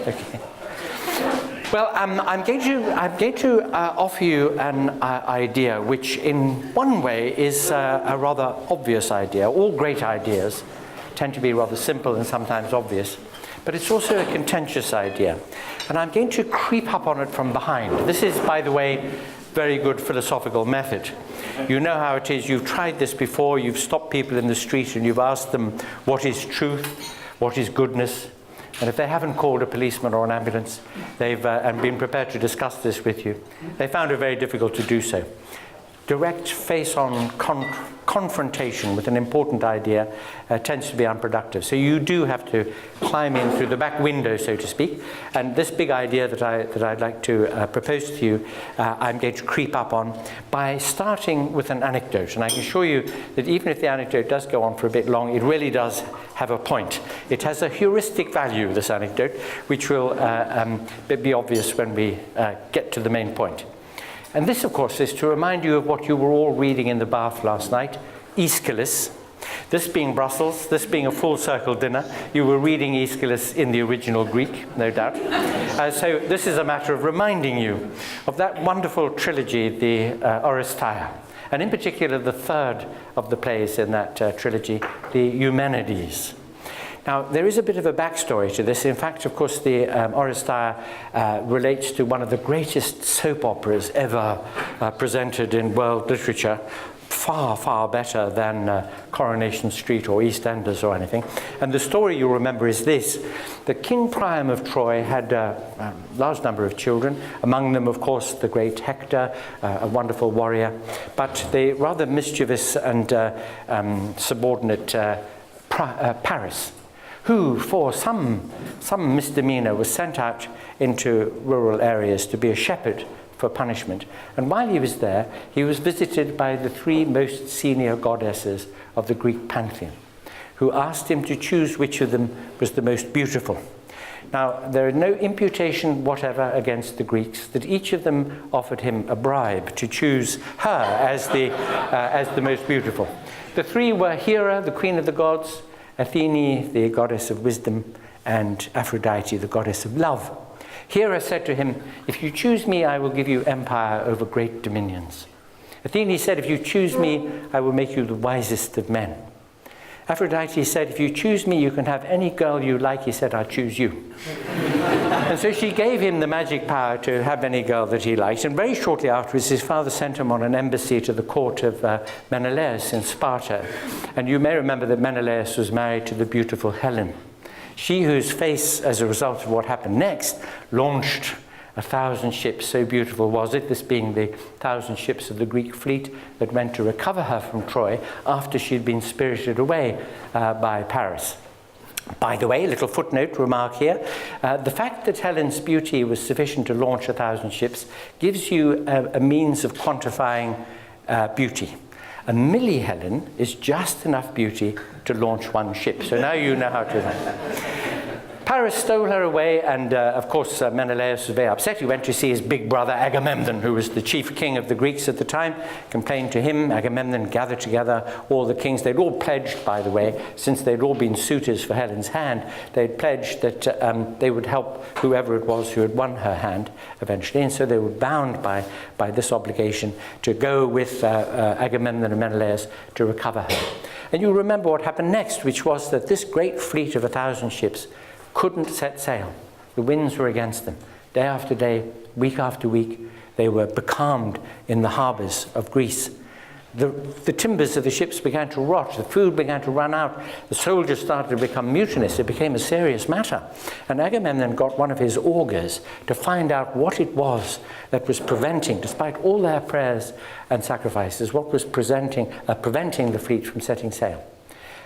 Okay. Well, I'm going to offer you an idea which in one way is a rather obvious idea. All great ideas tend to be rather simple and sometimes obvious, but it's also a contentious idea. And I'm going to creep up on it from behind. This is, by the way, very good philosophical method. You know how it is. You've tried this before. You've stopped people in the street and you've asked them what is truth, what is goodness. And if they haven't called a policeman or an ambulance, they've and been prepared to discuss this with you, they found it very difficult to do so. Direct face-on confrontation with an important idea tends to be unproductive. So you do have to climb in through the back window, so to speak. And this big idea that I'd like to propose to you, I'm going to creep up on by starting with an anecdote. And I can assure you that even if the anecdote does go on for a bit long, it really does have a point. It has a heuristic value, this anecdote, which will be obvious when we get to the main point. And this, of course, is to remind you of what you were all reading in the bath last night, Aeschylus. This being Brussels, this being a full circle dinner, you were reading Aeschylus in the original Greek, no doubt. So this is a matter of reminding you of that wonderful trilogy, the Oresteia, and in particular the third of the plays in that trilogy, the Humanities. Now, there is a bit of a backstory to this. In fact, of course, the Oresteia relates to one of the greatest soap operas ever presented in world literature, far, far better than Coronation Street or EastEnders or anything. And the story you'll remember is this. The King Priam of Troy had a large number of children, among them, of course, the great Hector, a wonderful warrior, but the rather mischievous and subordinate Paris, who, for some misdemeanor, was sent out into rural areas to be a shepherd for punishment. And while he was there, he was visited by the three most senior goddesses of the Greek pantheon, who asked him to choose which of them was the most beautiful. Now, there is no imputation whatever against the Greeks, that each of them offered him a bribe to choose her as the most beautiful. The three were Hera, the queen of the gods, Athene, the goddess of wisdom, and Aphrodite, the goddess of love. Hera said to him, "If you choose me, I will give you empire over great dominions." Athene said, "If you choose me, I will make you the wisest of men." Aphrodite said, "If you choose me, you can have any girl you like." He said, "I'll choose you." And so she gave him the magic power to have any girl that he liked. And very shortly afterwards, his father sent him on an embassy to the court of Menelaus in Sparta. And you may remember that Menelaus was married to the beautiful Helen. She whose face, as a result of what happened next, launched 1,000 ships, so beautiful was it, this being the 1,000 ships of the Greek fleet that went to recover her from Troy after she'd been spirited away by Paris. By the way, a little footnote remark here. The fact that Helen's beauty was sufficient to launch 1,000 ships gives you a means of quantifying beauty. A milli-Helen is just enough beauty to launch one ship. So now you know how to... Paris stole her away, and of course Menelaus was very upset. He went to see his big brother Agamemnon, who was the chief king of the Greeks at the time, complained to him. Agamemnon gathered together all the kings. They'd all pledged, by the way, since they'd all been suitors for Helen's hand, they'd pledged that they would help whoever it was who had won her hand eventually, and so they were bound by this obligation to go with Agamemnon and Menelaus to recover her. And you remember what happened next, which was that this great fleet of 1,000 ships couldn't set sail. The winds were against them. Day after day, week after week, they were becalmed in the harbors of Greece. The timbers of the ships began to rot. The food began to run out. The soldiers started to become mutinous. It became a serious matter. And Agamemnon got one of his augurs to find out what it was that was preventing, despite all their prayers and sacrifices, what was preventing the fleet from setting sail.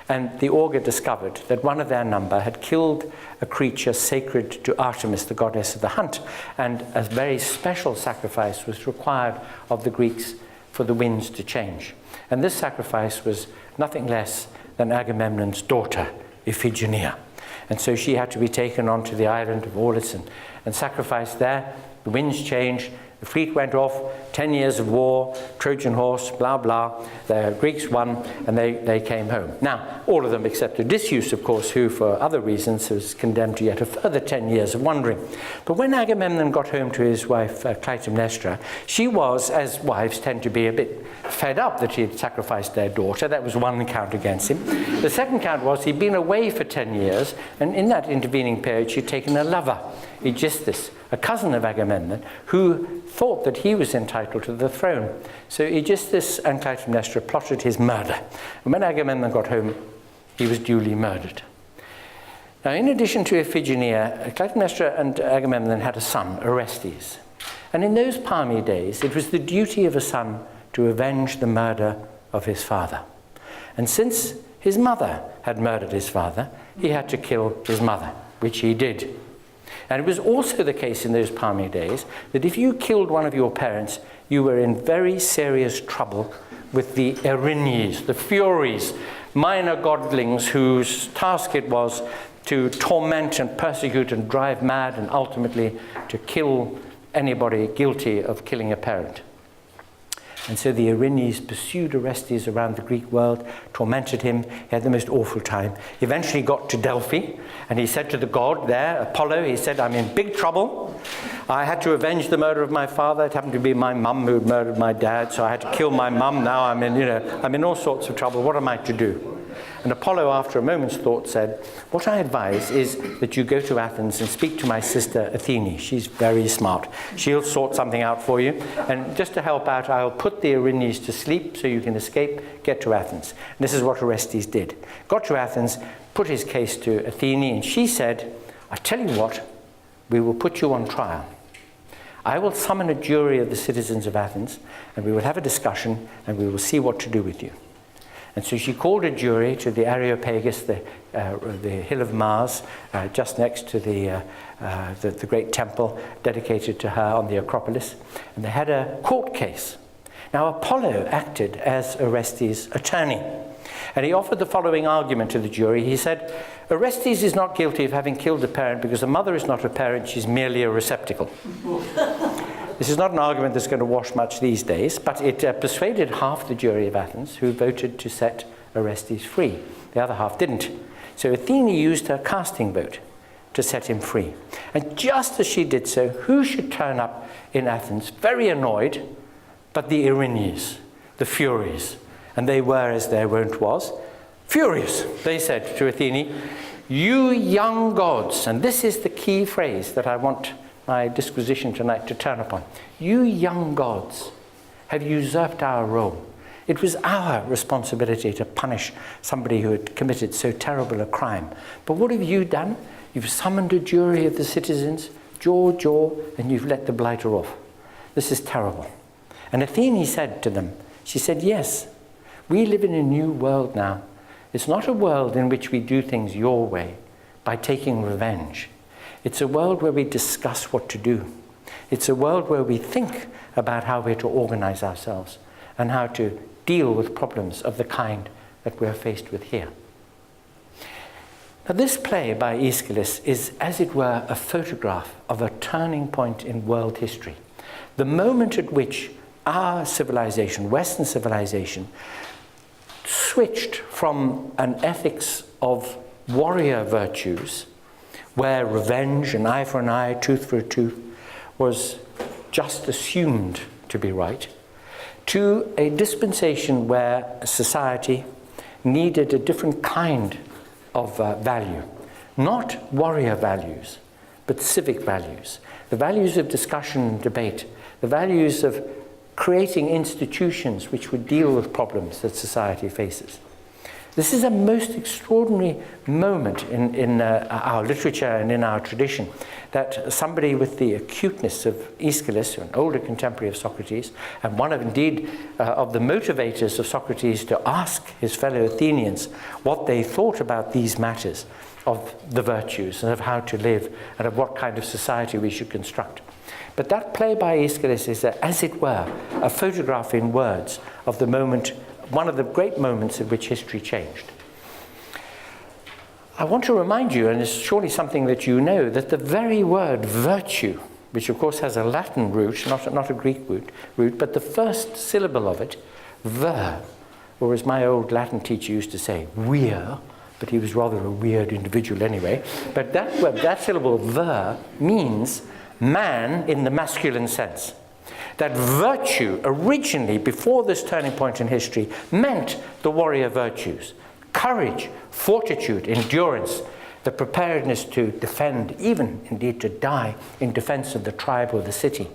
And the augur discovered that one of their number had killed a creature sacred to Artemis, the goddess of the hunt, and a very special sacrifice was required of the Greeks for the winds to change. And this sacrifice was nothing less than Agamemnon's daughter, Iphigenia. And so she had to be taken onto the island of Aulis and sacrificed there. The winds changed, The fleet went off, 10 years of war, Trojan horse, blah, blah. The Greeks won, and they came home. Now, all of them except Odysseus, of course, who, for other reasons, was condemned to yet a further 10 years of wandering. But when Agamemnon got home to his wife, Clytemnestra, she was, as wives tend to be, a bit fed up that he had sacrificed their daughter. That was one count against him. The second count was he'd been away for 10 years, and in that intervening period, she'd taken a lover, Aegisthus, a cousin of Agamemnon, who thought that he was entitled to the throne. So Aegisthus and Clytemnestra plotted his murder. And when Agamemnon got home, he was duly murdered. Now, in addition to Iphigenia, Clytemnestra and Agamemnon had a son, Orestes. And in those palmy days, it was the duty of a son to avenge the murder of his father. And since his mother had murdered his father, he had to kill his mother, which he did. And it was also the case in those palmy days that if you killed one of your parents, you were in very serious trouble with the Erinyes, the Furies, minor godlings whose task it was to torment and persecute and drive mad and ultimately to kill anybody guilty of killing a parent. And so the Erinyes pursued Orestes around the Greek world, tormented him. He had the most awful time. He eventually got to Delphi, and he said to the god there, Apollo, he said, I'm in big trouble. I had to avenge the murder of my father. It happened to be my mum who had murdered my dad, so I had to kill my mum. Now I'm in all sorts of trouble. What am I to do? And Apollo, after a moment's thought, said, what I advise is that you go to Athens and speak to my sister Athene. She's very smart. She'll sort something out for you. And just to help out, I'll put the Erinyes to sleep so you can escape, get to Athens. And this is what Orestes did. Got to Athens, put his case to Athene, and she said, I tell you what, we will put you on trial. I will summon a jury of the citizens of Athens, and we will have a discussion, and we will see what to do with you. And so she called a jury to the Areopagus, the hill of Mars, just next to the great temple dedicated to her on the Acropolis. And they had a court case. Now Apollo acted as Orestes' attorney. And he offered the following argument to the jury. He said, Orestes is not guilty of having killed a parent because a mother is not a parent, she's merely a receptacle. This is not an argument that's going to wash much these days, but it persuaded half the jury of Athens who voted to set Orestes free. The other half didn't. So Athene used her casting vote to set him free. And just as she did so, who should turn up in Athens, very annoyed, but the Erinyes, the Furies. And they were, as their wont was, furious. They said to Athene, you young gods, and this is the key phrase that I want my disquisition tonight to turn upon. You young gods have usurped our role. It was our responsibility to punish somebody who had committed so terrible a crime. But what have you done? You've summoned a jury of the citizens, jaw, and you've let the blighter off. This is terrible. And Athene said to them, she said, yes, we live in a new world now. It's not a world in which we do things your way, by taking revenge. It's a world where we discuss what to do. It's a world where we think about how we're to organize ourselves and how to deal with problems of the kind that we're faced with here. Now, this play by Aeschylus is, as it were, a photograph of a turning point in world history. The moment at which our civilization, Western civilization, switched from an ethics of warrior virtues where revenge, an eye for an eye, tooth for a tooth, was just assumed to be right, to a dispensation where society needed a different kind of value. Not warrior values, but civic values. The values of discussion and debate, the values of creating institutions which would deal with problems that society faces. This is a most extraordinary moment in our literature and in our tradition, that somebody with the acuteness of Aeschylus, an older contemporary of Socrates, and one of indeed of the motivators of Socrates to ask his fellow Athenians what they thought about these matters of the virtues and of how to live and of what kind of society we should construct. But that play by Aeschylus is, as it were, a photograph in words of the moment, one of the great moments in which history changed. I want to remind you, and it's surely something that you know, that the very word virtue which of course has a Latin root, not a Greek root, but the first syllable of it, ver, or as my old Latin teacher used to say, weir, but he was rather a weird individual anyway, but that syllable ver means man in the masculine sense. That virtue originally, before this turning point in history, meant the warrior virtues. Courage, fortitude, endurance, the preparedness to defend, even indeed to die in defense of the tribe or the city.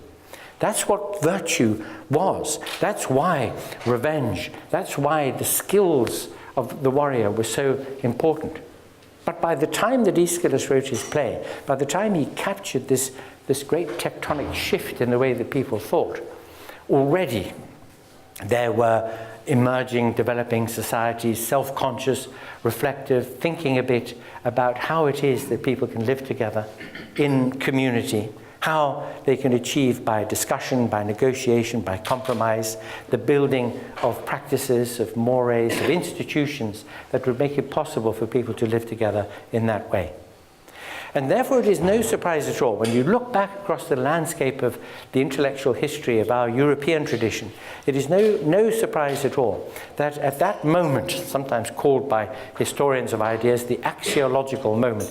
That's what virtue was. That's why revenge, that's why the skills of the warrior were so important. But by the time that Aeschylus wrote his play, by the time he captured this great tectonic shift in the way that people thought, already there were emerging, developing societies, self-conscious, reflective, thinking a bit about how it is that people can live together in community, how they can achieve by discussion, by negotiation, by compromise, the building of practices, of mores, of institutions that would make it possible for people to live together in that way. And therefore it is no surprise at all, when you look back across the landscape of the intellectual history of our European tradition, it is no surprise at all that at that moment, sometimes called by historians of ideas the axiological moment,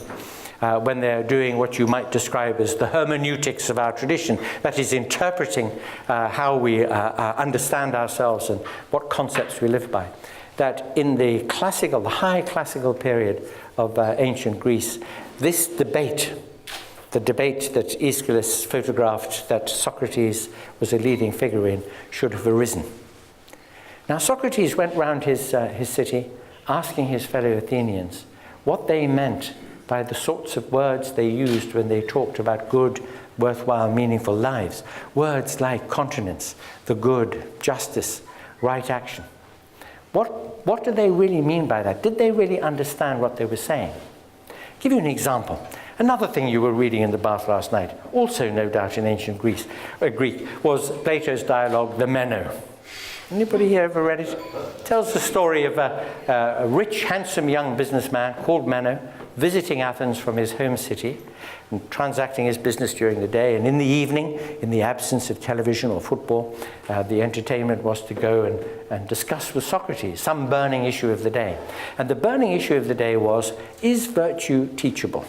when they're doing what you might describe as the hermeneutics of our tradition, that is interpreting how we understand ourselves and what concepts we live by, that in the high classical period of ancient Greece, this debate, the debate that Aeschylus photographed, that Socrates was a leading figure in, should have arisen. Now Socrates went round his city asking his fellow Athenians what they meant by the sorts of words they used when they talked about good, worthwhile, meaningful lives. Words like continence, the good, justice, right action. What do they really mean by that? Did they really understand what they were saying? Give you an example. Another thing you were reading in the bath last night, also no doubt in ancient Greek, was Plato's dialogue, the Meno. Anybody here ever read it? It tells the story of a rich, handsome young businessman called Meno, visiting Athens from his home city and transacting his business during the day, and in the evening, in the absence of television or football, the entertainment was to go and discuss with Socrates some burning issue of the day. And the burning issue of the day was, is virtue teachable?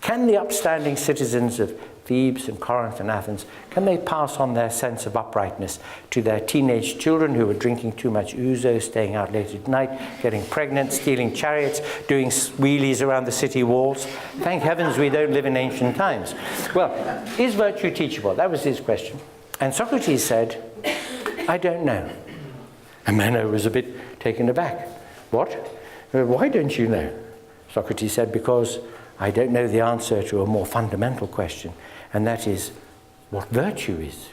Can the upstanding citizens of Thebes and Corinth and Athens, can they pass on their sense of uprightness to their teenage children who are drinking too much ouzo, staying out late at night, getting pregnant, stealing chariots, doing wheelies around the city walls? Thank heavens we don't live in ancient times. Well, is virtue teachable? That was his question. And Socrates said, I don't know. And Meno was a bit taken aback. What? Why don't you know? Socrates said, because I don't know the answer to a more fundamental question, and that is what virtue is.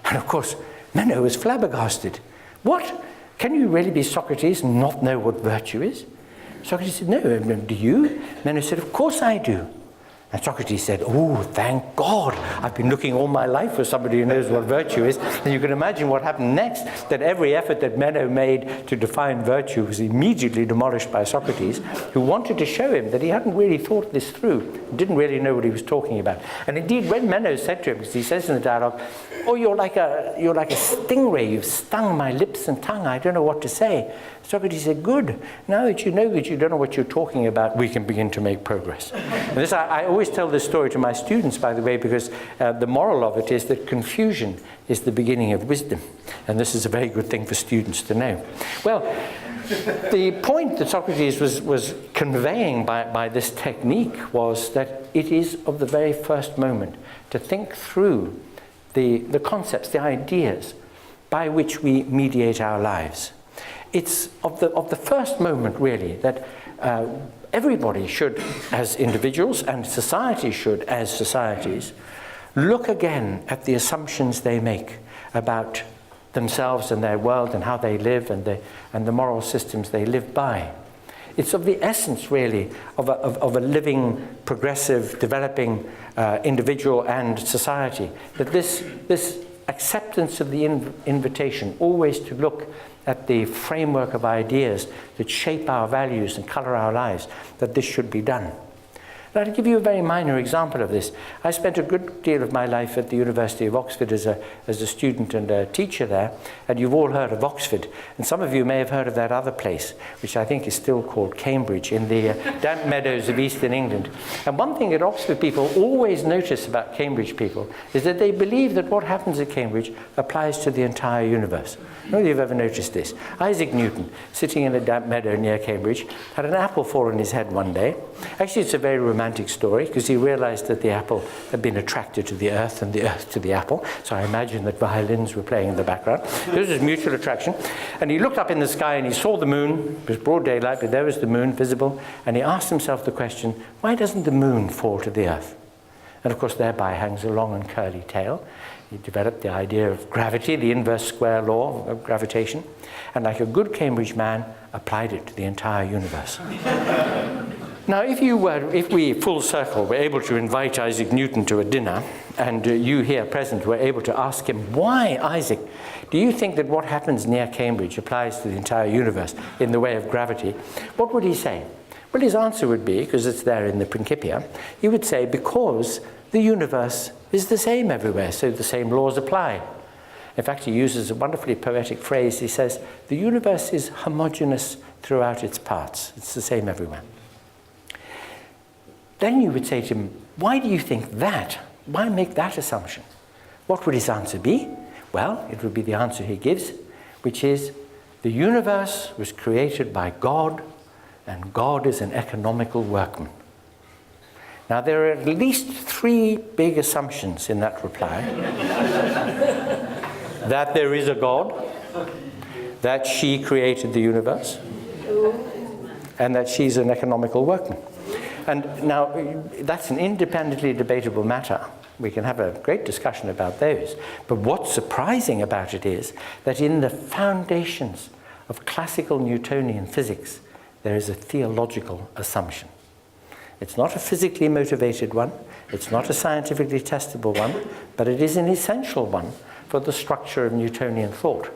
And of course, Meno was flabbergasted. What? Can you really be Socrates and not know what virtue is? Socrates said, no, do you? Meno said, of course I do. And Socrates said, oh, thank God. I've been looking all my life for somebody who knows what virtue is. And you can imagine what happened next, that every effort that Meno made to define virtue was immediately demolished by Socrates, who wanted to show him that he hadn't really thought this through, didn't really know what he was talking about. And indeed, when Meno said to him, because he says in the dialogue, oh, you're like a stingray, you've stung my lips and tongue, I don't know what to say. Socrates said, good. Now that you know that you don't know what you're talking about, we can begin to make progress. And this, I always tell this story to my students, by the way, because the moral of it is that confusion is the beginning of wisdom. And this is a very good thing for students to know. Well, the point that Socrates was conveying by this technique was that it is of the very first moment to think through the concepts, the ideas by which we mediate our lives. It's of the first moment, really, that everybody should, as individuals, and society should, as societies, look again at the assumptions they make about themselves and their world and how they live and the moral systems they live by. It's of the essence, really, of a living, progressive, developing individual and society, that this acceptance of the invitation always to look at the framework of ideas that shape our values and color our lives, that this should be done. But I'll give you a very minor example of this. I spent a good deal of my life at the University of Oxford as a student and a teacher there, and you've all heard of Oxford. And some of you may have heard of that other place, which I think is still called Cambridge, in the damp meadows of eastern England. And one thing that Oxford people always notice about Cambridge people is that they believe that what happens at Cambridge applies to the entire universe. I don't know if you've ever noticed this. Isaac Newton, sitting in a damp meadow near Cambridge, had an apple fall on his head one day. Actually, it's a very romantic story, because he realized that the apple had been attracted to the earth and the earth to the apple. So I imagine that violins were playing in the background. There was this mutual attraction. And he looked up in the sky and he saw the moon. It was broad daylight, but there was the moon visible. And he asked himself the question, why doesn't the moon fall to the earth? And of course, thereby hangs a long and curly tail. He developed the idea of gravity, the inverse square law of gravitation, and like a good Cambridge man, applied it to the entire universe. Now, if we, full circle, were able to invite Isaac Newton to a dinner, and you here present were able to ask him, why, Isaac, do you think that what happens near Cambridge applies to the entire universe in the way of gravity? What would he say? Well, his answer would be, because it's there in the Principia, he would say, because the universe is the same everywhere, so the same laws apply. In fact, he uses a wonderfully poetic phrase. He says, the universe is homogeneous throughout its parts. It's the same everywhere. Then you would say to him, why do you think that? Why make that assumption? What would his answer be? Well, it would be the answer he gives, which is, the universe was created by God, and God is an economical workman. Now, there are at least 3 big assumptions in that reply. That there is a God, that she created the universe, and that she's an economical workman. And now, that's an independently debatable matter. We can have a great discussion about those. But what's surprising about it is that in the foundations of classical Newtonian physics, there is a theological assumption. It's not a physically motivated one, it's not a scientifically testable one, but it is an essential one for the structure of Newtonian thought.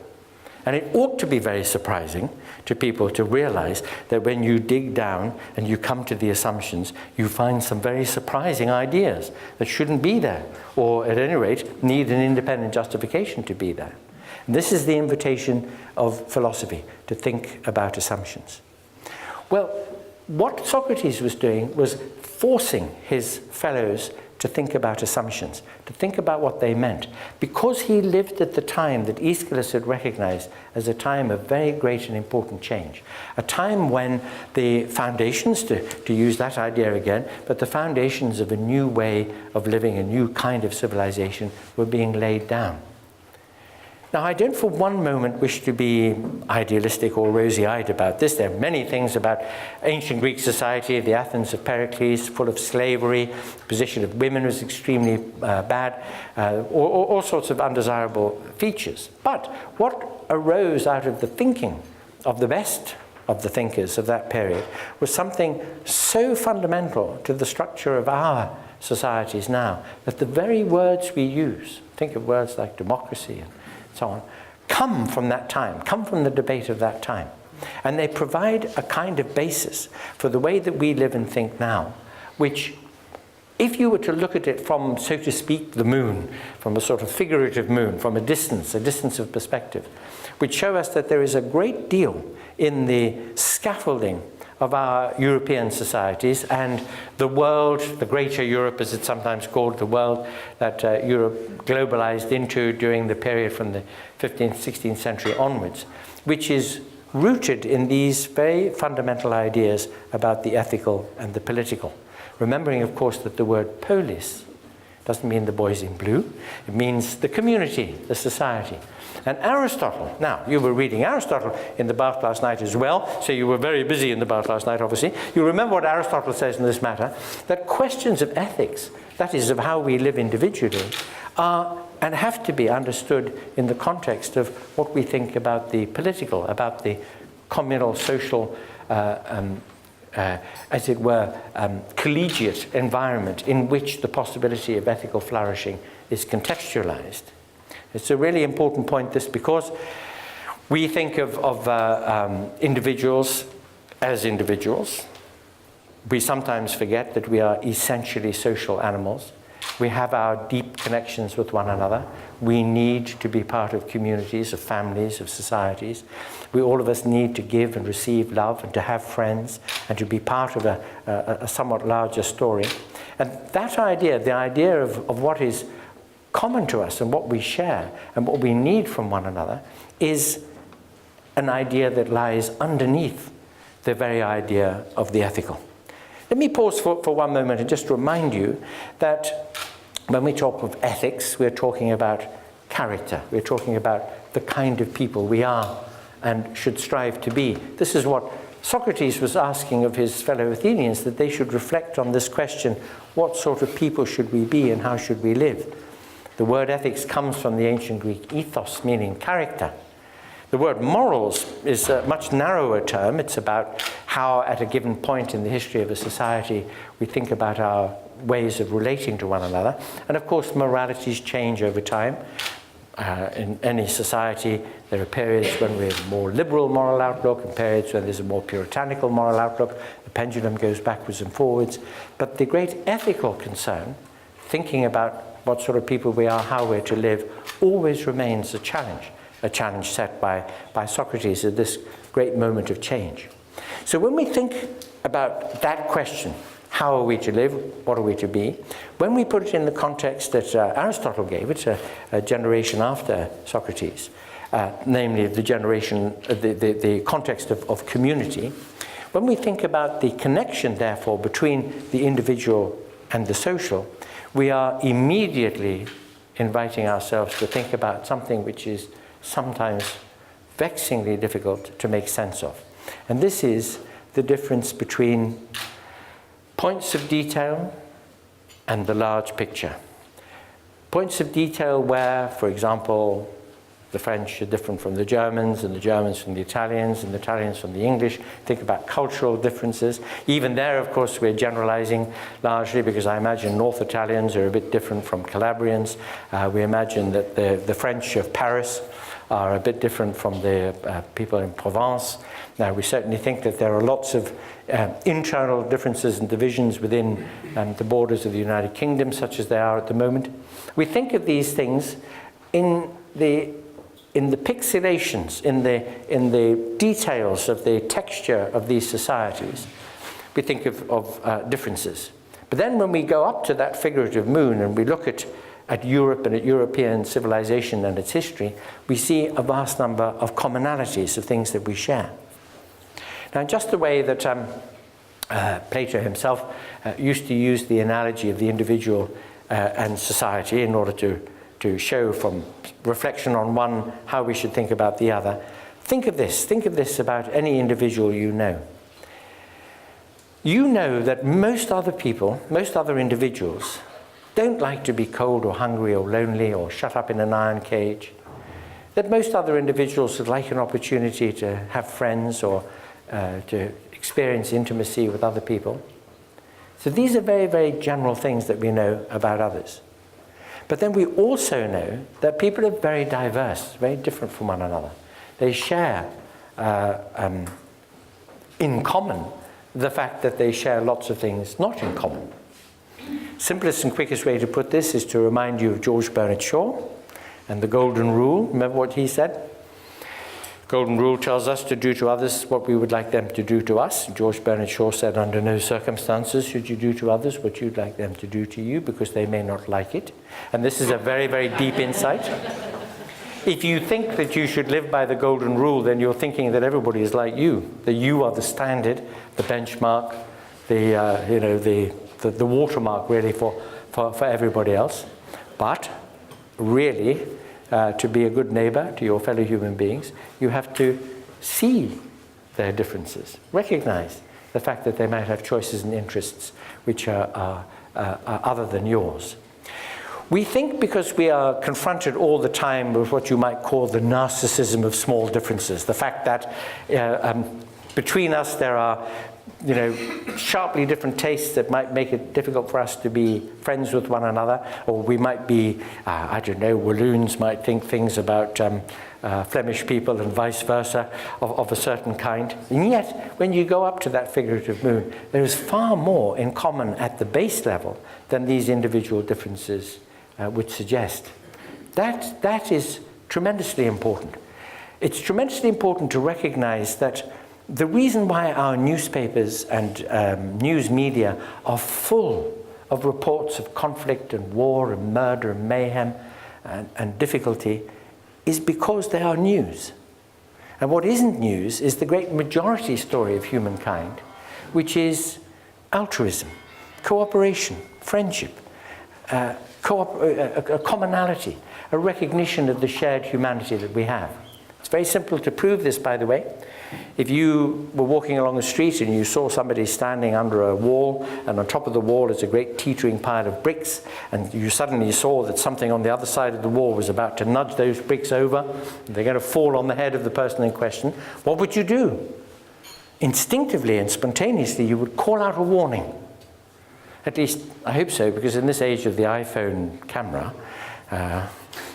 And it ought to be very surprising to people to realize that when you dig down and you come to the assumptions, you find some very surprising ideas that shouldn't be there, or at any rate, need an independent justification to be there. And this is the invitation of philosophy, to think about assumptions. Well, what Socrates was doing was forcing his fellows to think about assumptions, to think about what they meant, because he lived at the time that Aeschylus had recognized as a time of very great and important change, a time when the foundations, to use that idea again, but the foundations of a new way of living, a new kind of civilization, were being laid down. Now, I don't for one moment wish to be idealistic or rosy-eyed about this. There are many things about ancient Greek society, the Athens of Pericles, full of slavery, the position of women was extremely bad, all sorts of undesirable features. But what arose out of the thinking of the best of the thinkers of that period was something so fundamental to the structure of our societies now, that the very words we use, think of words like democracy and so on, come from that time, come from the debate of that time. And they provide a kind of basis for the way that we live and think now, which, if you were to look at it from, so to speak, the moon, from a sort of figurative moon, from a distance of perspective, would show us that there is a great deal in the scaffolding of our European societies and the world, the greater Europe as it's sometimes called, the world that Europe globalized into during the period from the 15th, 16th century onwards, which is rooted in these very fundamental ideas about the ethical and the political. Remembering, of course, that the word polis doesn't mean the boys in blue, it means the community, the society. And Aristotle, now, you were reading Aristotle in the bath last night as well, so you were very busy in the bath last night, obviously. You remember what Aristotle says in this matter, that questions of ethics, that is, of how we live individually, are and have to be understood in the context of what we think about the political, about the communal, social, as it were, collegiate environment in which the possibility of ethical flourishing is contextualized. It's a really important point, this, because we think of individuals as individuals, We sometimes forget that we are essentially social animals. We have our deep connections with one another. We need to be part of communities, of families, of societies. All of us need to give and receive love and to have friends and to be part of a somewhat larger story. And that idea, the idea of what is common to us and what we share and what we need from one another, is an idea that lies underneath the very idea of the ethical. Let me pause for one moment and just remind you that when we talk of ethics, we're talking about character. We're talking about the kind of people we are and should strive to be. This is what Socrates was asking of his fellow Athenians, that they should reflect on this question: what sort of people should we be and how should we live? The word ethics comes from the ancient Greek ethos, meaning character. The word morals is a much narrower term. It's about how, at a given point in the history of a society, we think about our ways of relating to one another. And of course, moralities change over time. In any society, there are periods when we have a more liberal moral outlook and periods when there's a more puritanical moral outlook. The pendulum goes backwards and forwards. But the great ethical concern, thinking about what sort of people we are, how we're to live, always remains a challenge set by Socrates at this great moment of change. So when we think about that question, how are we to live, what are we to be, when we put it in the context that Aristotle gave it, a generation after Socrates, namely the generation, the context of community, when we think about the connection, therefore, between the individual and the social, we are immediately inviting ourselves to think about something which is sometimes vexingly difficult to make sense of. And this is the difference between points of detail and the large picture. Points of detail where, for example, the French are different from the Germans, and the Germans from the Italians, and the Italians from the English. Think about cultural differences. Even there, of course, we're generalizing largely, because I imagine North Italians are a bit different from Calabrians. We imagine that the French of Paris are a bit different from the people in Provence. Now, we certainly think that there are lots of internal differences and divisions within the borders of the United Kingdom, such as they are at the moment. We think of these things in the pixelations, in the details of the texture of these societies. We think of differences. But then when we go up to that figurative moon and we look at Europe and at European civilization and its history, we see a vast number of commonalities, of things that we share. Now, just the way that Plato himself used to use the analogy of the individual and society in order to show from reflection on one how we should think about the other. Think of this about any individual you know. You know that most other people, most other individuals, don't like to be cold or hungry or lonely or shut up in an iron cage. That most other individuals would like an opportunity to have friends or to experience intimacy with other people. So these are very, very general things that we know about others. But then we also know that people are very diverse, very different from one another. They share in common the fact that they share lots of things not in common. Simplest and quickest way to put this is to remind you of George Bernard Shaw and the Golden Rule. Remember what he said? Golden Rule tells us to do to others what we would like them to do to us. George Bernard Shaw said, under no circumstances should you do to others what you'd like them to do to you, because they may not like it. And this is a very, very deep insight. If you think that you should live by the Golden Rule, then you're thinking that everybody is like you, that you are the standard, the benchmark, the watermark really for everybody else. But really, to be a good neighbor to your fellow human beings, you have to see their differences, recognize the fact that they might have choices and interests which are other than yours. We think, because we are confronted all the time with what you might call the narcissism of small differences, the fact that between us there are sharply different tastes that might make it difficult for us to be friends with one another, or we might be, I don't know, Walloons might think things about Flemish people and vice versa of a certain kind. And yet, when you go up to that figurative moon, there is far more in common at the base level than these individual differences would suggest. That is tremendously important. It's tremendously important to recognize that the reason why our newspapers and news media are full of reports of conflict and war and murder and mayhem and difficulty is because they are news. And what isn't news is the great majority story of humankind, which is altruism, cooperation, friendship, a commonality, a recognition of the shared humanity that we have. It's very simple to prove this, by the way. If you were walking along the street and you saw somebody standing under a wall, and on top of the wall is a great teetering pile of bricks, and you suddenly saw that something on the other side of the wall was about to nudge those bricks over, they're going to fall on the head of the person in question, what would you do? Instinctively and spontaneously, you would call out a warning. At least, I hope so, because in this age of the iPhone camera,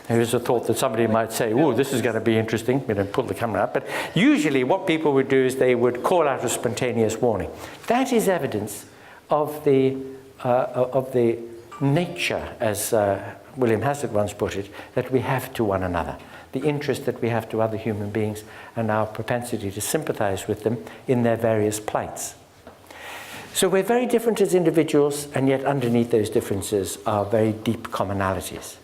there is a thought that somebody might say, oh, this is going to be interesting, pull the camera up. But usually what people would do is they would call out a spontaneous warning. That is evidence of the nature, as William Hazlitt once put it, that we have to one another, the interest that we have to other human beings, and our propensity to sympathize with them in their various plights. So we're very different as individuals, and yet underneath those differences are very deep commonalities.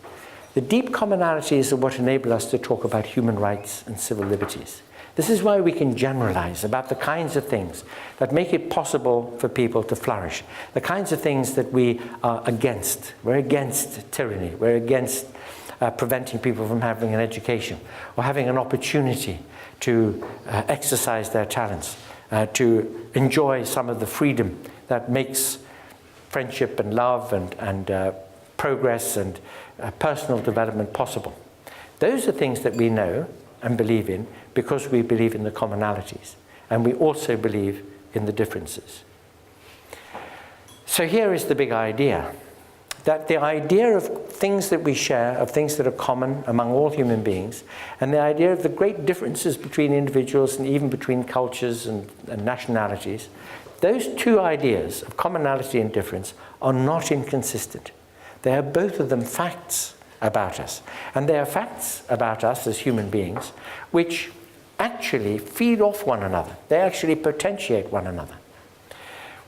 The deep commonalities are what enable us to talk about human rights and civil liberties. This is why we can generalize about the kinds of things that make it possible for people to flourish, the kinds of things that we are against. We're against tyranny. We're against preventing people from having an education or having an opportunity to exercise their talents, to enjoy some of the freedom that makes friendship and love and progress and personal development possible. Those are things that we know and believe in because we believe in the commonalities, and we also believe in the differences. So here is the big idea, that the idea of things that we share, of things that are common among all human beings, and the idea of the great differences between individuals and even between cultures and nationalities, those two ideas of commonality and difference are not inconsistent. They are both of them facts about us. And they are facts about us as human beings which actually feed off one another. They actually potentiate one another.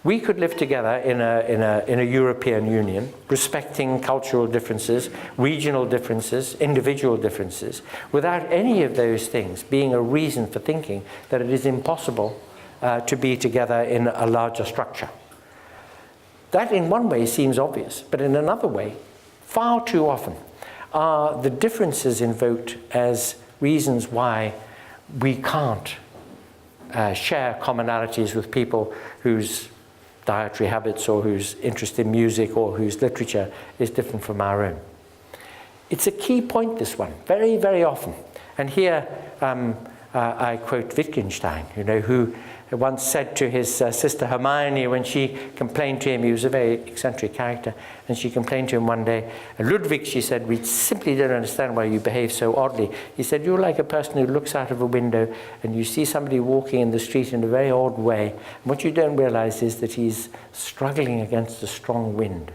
We could live together in a European Union, respecting cultural differences, regional differences, individual differences, without any of those things being a reason for thinking that it is impossible to be together in a larger structure. That in one way seems obvious, but in another way, far too often, are the differences invoked as reasons why we can't share commonalities with people whose dietary habits or whose interest in music or whose literature is different from our own. It's a key point, this one, very, very often. And here I quote Wittgenstein, who once said to his sister Hermione when she complained to him, he was a very eccentric character, and she complained to him one day, Ludwig, she said, we simply don't understand why you behave so oddly. He said, you're like a person who looks out of a window and you see somebody walking in the street in a very odd way, and what you don't realize is that he's struggling against a strong wind.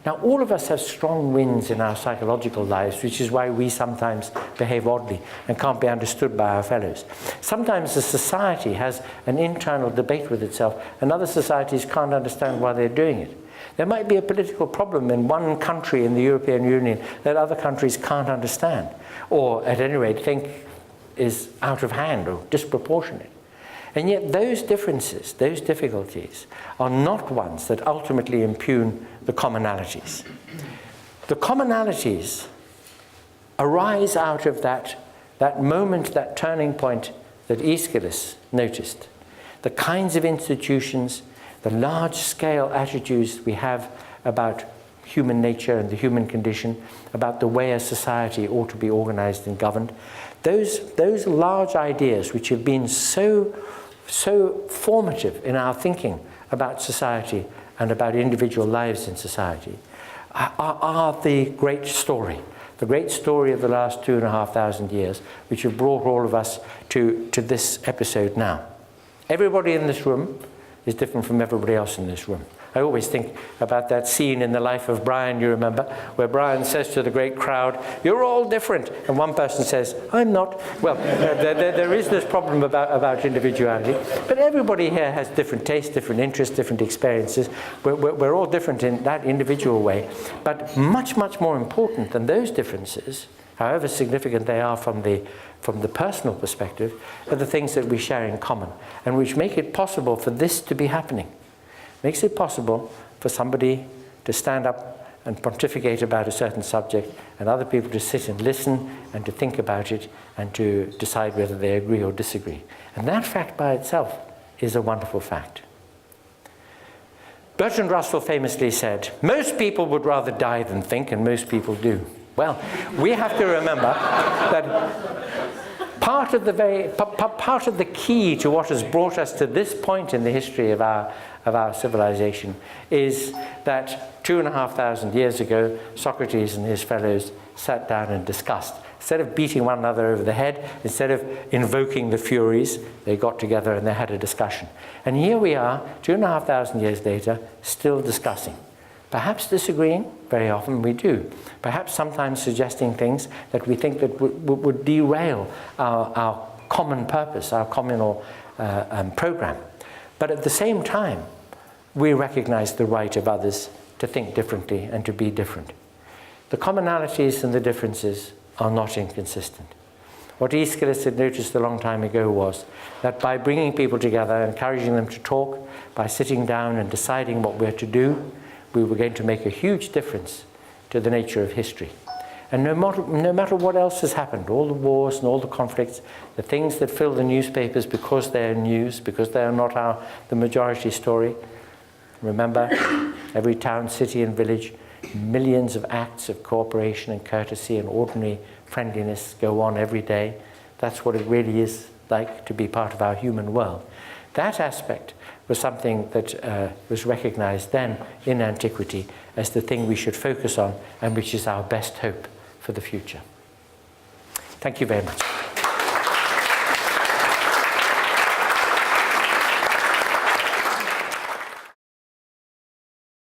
Now, all of us have strong winds in our psychological lives, which is why we sometimes behave oddly and can't be understood by our fellows. Sometimes a society has an internal debate with itself, and other societies can't understand why they're doing it. There might be a political problem in one country in the European Union that other countries can't understand, or at any rate think is out of hand or disproportionate. And yet those differences, those difficulties, are not ones that ultimately impugn the commonalities. The commonalities arise out of that moment, that turning point that Aeschylus noticed. The kinds of institutions, the large-scale attitudes we have about human nature and the human condition, about the way a society ought to be organized and governed, those large ideas which have been so so formative in our thinking about society and about individual lives in society are the great story of the last 2,500 years, which have brought all of us to this episode now. Everybody in this room is different from everybody else in this room. I always think about that scene in the life of Brian, you remember, where Brian says to the great crowd, "You're all different." And one person says, "I'm not." Well, there is this problem about individuality. But everybody here has different tastes, different interests, different experiences. We're all different in that individual way. But much, much more important than those differences, however significant they are from the personal perspective, are the things that we share in common and which make it possible for this to be happening. Makes it possible for somebody to stand up and pontificate about a certain subject and other people to sit and listen and to think about it and to decide whether they agree or disagree. And that fact by itself is a wonderful fact. Bertrand Russell famously said, "Most people would rather die than think, and most people do." Well, we have to remember that part of the key to what has brought us to this point in the history of our civilization is that 2,500 years ago, Socrates and his fellows sat down and discussed. Instead of beating one another over the head, instead of invoking the Furies, they got together and they had a discussion. And here we are, 2,500 years later, still discussing. Perhaps disagreeing, very often we do. Perhaps sometimes suggesting things that we think that would derail our common purpose, our communal program. But at the same time, we recognize the right of others to think differently and to be different. The commonalities and the differences are not inconsistent. What Aeschylus had noticed a long time ago was that by bringing people together, encouraging them to talk, by sitting down and deciding what we're to do, we were going to make a huge difference to the nature of history. And no matter what else has happened, all the wars and all the conflicts, the things that fill the newspapers because they're news, because they are not the majority story. Remember, every town, city and village, millions of acts of cooperation and courtesy and ordinary friendliness go on every day. That's what it really is like to be part of our human world. That aspect was something that was recognized then in antiquity as the thing we should focus on and which is our best hope for the future. Thank you very much.